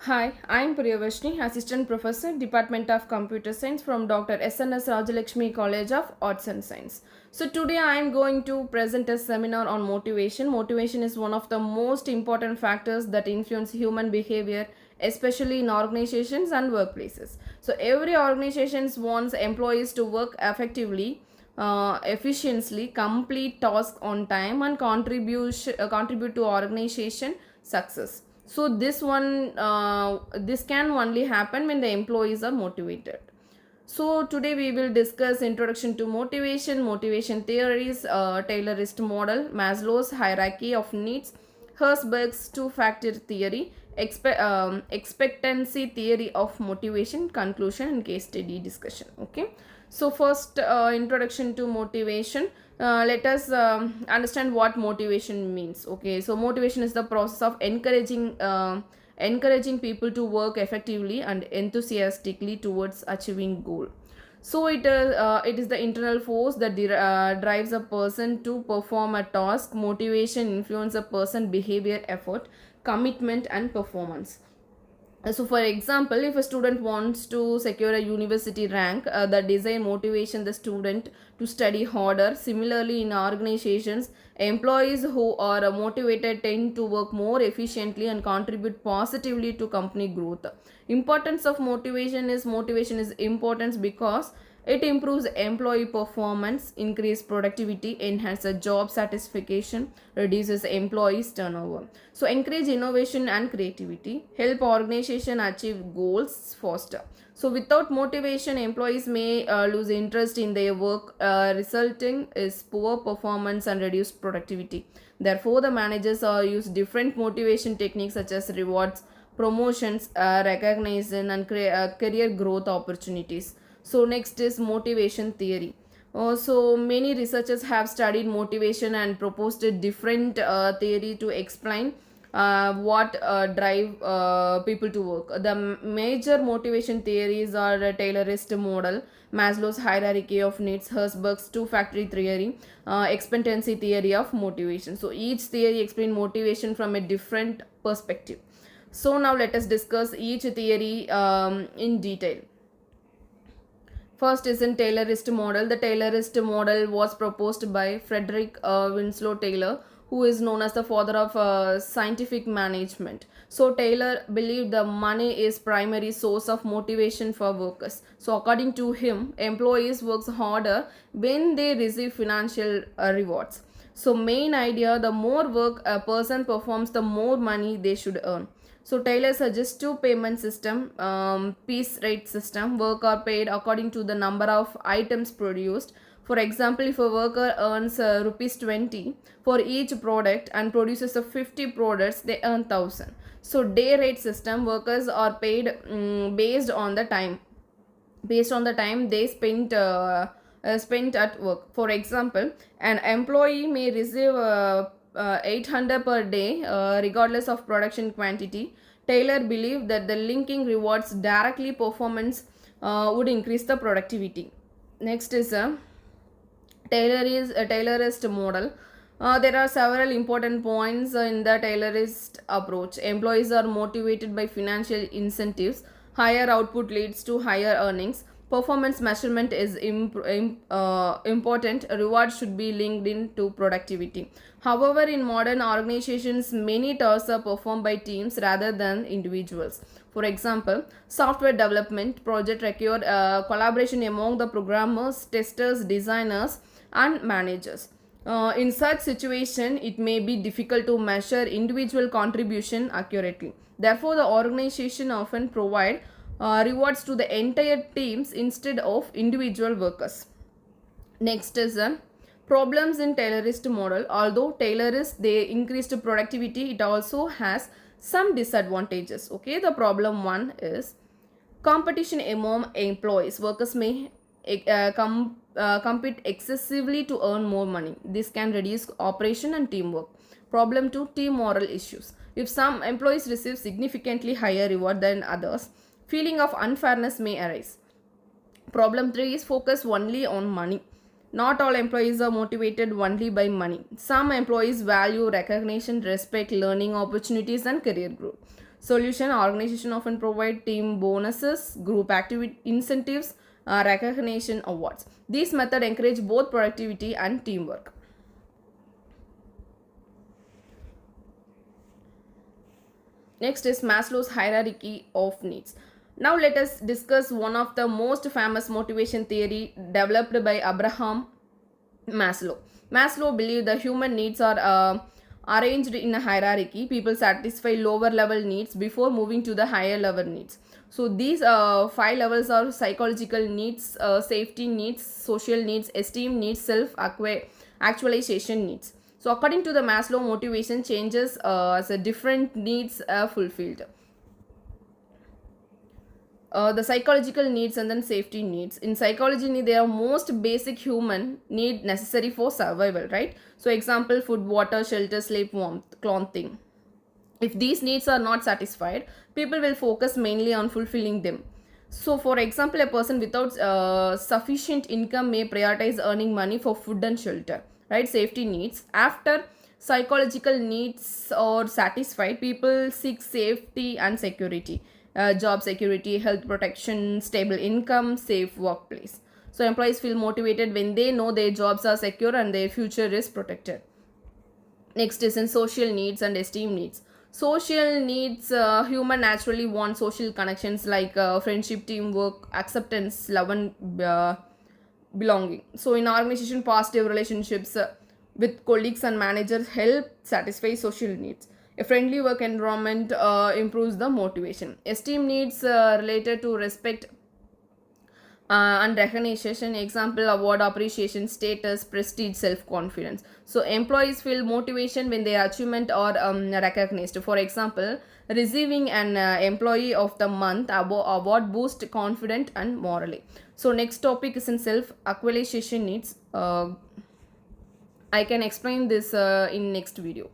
Hi, I am Priyavashni, Assistant Professor, Department of Computer Science from Dr. SNS Rajalakshmi College of Arts and Science. So today I am going to present a seminar on motivation. Motivation is one of the most important factors that influence human behavior, especially in organizations and workplaces. So every organization wants employees to work effectively, efficiently, complete tasks on time, and contribute to organization success. So this can only happen when the employees are motivated. So today we will discuss introduction to motivation, motivation theories, Taylorist model, Maslow's hierarchy of needs, Herzberg's two-factor theory, expectancy theory of motivation, conclusion and case study discussion. Okay. So first introduction to motivation. Let us understand what motivation means. Okay. So motivation is the process of encouraging people to work effectively and enthusiastically towards achieving goal. So it is the internal force that drives a person to perform a task. Motivation influence a person behavior, effort, commitment and performance. So for example, if a student wants to secure a university rank, the desire motivation the student to study harder. Similarly, in organizations, employees who are motivated tend to work more efficiently and contribute positively to company growth. Importance of motivation is important because it improves employee performance, increase productivity, enhances job satisfaction, reduces employees turnover. So encourage innovation and creativity, help organization achieve goals faster. So without motivation, employees may lose interest in their work, resulting is poor performance and reduced productivity. Therefore, the managers use different motivation techniques such as rewards, promotions, recognition and career growth opportunities. So next is motivation theory. So many researchers have studied motivation and proposed a different theory to explain what drive people to work. The major motivation theories are Taylorist model, Maslow's hierarchy of needs, Herzberg's two-factor theory, expectancy theory of motivation. So each theory explains motivation from a different perspective. So now let us discuss each theory in detail. First is in Taylorist model. The Taylorist model was proposed by Frederick Winslow Taylor, who is known as the father of scientific management. So Taylor believed the money is primary source of motivation for workers. So according to him, employees works harder when they receive financial rewards. So main idea, the more work a person performs, the more money they should earn. So Taylor suggests two payment system, piece rate system. Work are paid according to the number of items produced. For example, if a worker earns rupees 20 for each product and produces 50 products, they earn 1000. So day rate system, workers are paid based on the time. Based on the time they spent at work. For example, an employee may receive 800 per day regardless of production quantity. Taylor believed that the linking rewards directly performance would increase the productivity. Next is a Taylorist model. There are several important points in the Taylorist approach. Employees are motivated by financial incentives. Higher output leads to higher earnings. Performance measurement is important. Rewards should be linked into productivity. However, in modern organizations, many tasks are performed by teams rather than individuals. For example, software development project require collaboration among the programmers, testers, designers, and managers. In such situation, it may be difficult to measure individual contribution accurately. Therefore, the organization often provide rewards to the entire teams instead of individual workers. Next is problems in Taylorist model. Although Taylorist they increased productivity, it also has some disadvantages. Okay, the problem one is competition among employees. Workers may compete excessively to earn more money. This can reduce operation and teamwork. Problem 2, team moral issues. If some employees receive significantly higher reward than others, feeling of unfairness may arise. Problem 3 is focus only on money. Not all employees are motivated only by money. Some employees value recognition, respect, learning opportunities and career growth. Solution: organization often provide team bonuses, group activity incentives, recognition awards. These methods encourage both productivity and teamwork. Next is Maslow's hierarchy of needs. Now let us discuss one of the most famous motivation theory developed by Abraham Maslow. Maslow believed the human needs are arranged in a hierarchy. People satisfy lower level needs before moving to the higher level needs. So these five levels are psychological needs, safety needs, social needs, esteem needs, self actualization needs. So according to the Maslow, motivation changes as a different needs are fulfilled. The psychological needs and then safety needs. In psychology, they are most basic human need necessary for survival, right? So example: food, water, shelter, sleep, warmth, clothing. If these needs are not satisfied, people will focus mainly on fulfilling them. So for example, a person without sufficient income may prioritize earning money for food and shelter, right? Safety needs. After psychological needs are satisfied, people seek safety and security. Job security, health protection, stable income, safe workplace. So employees feel motivated when they know their jobs are secure and their future is protected. Next is in social needs and esteem needs. Social needs, human naturally want social connections like friendship, teamwork, acceptance, love, and belonging. So in organization, positive relationships with colleagues and managers help satisfy social needs. A friendly work environment improves the motivation. Esteem needs related to respect and recognition, example: award, appreciation, status, prestige, self-confidence. So employees feel motivation when their achievement are recognized. For example, receiving an employee of the month award boost confident and morally. So next topic is in self-actualization needs. I can explain this in next video.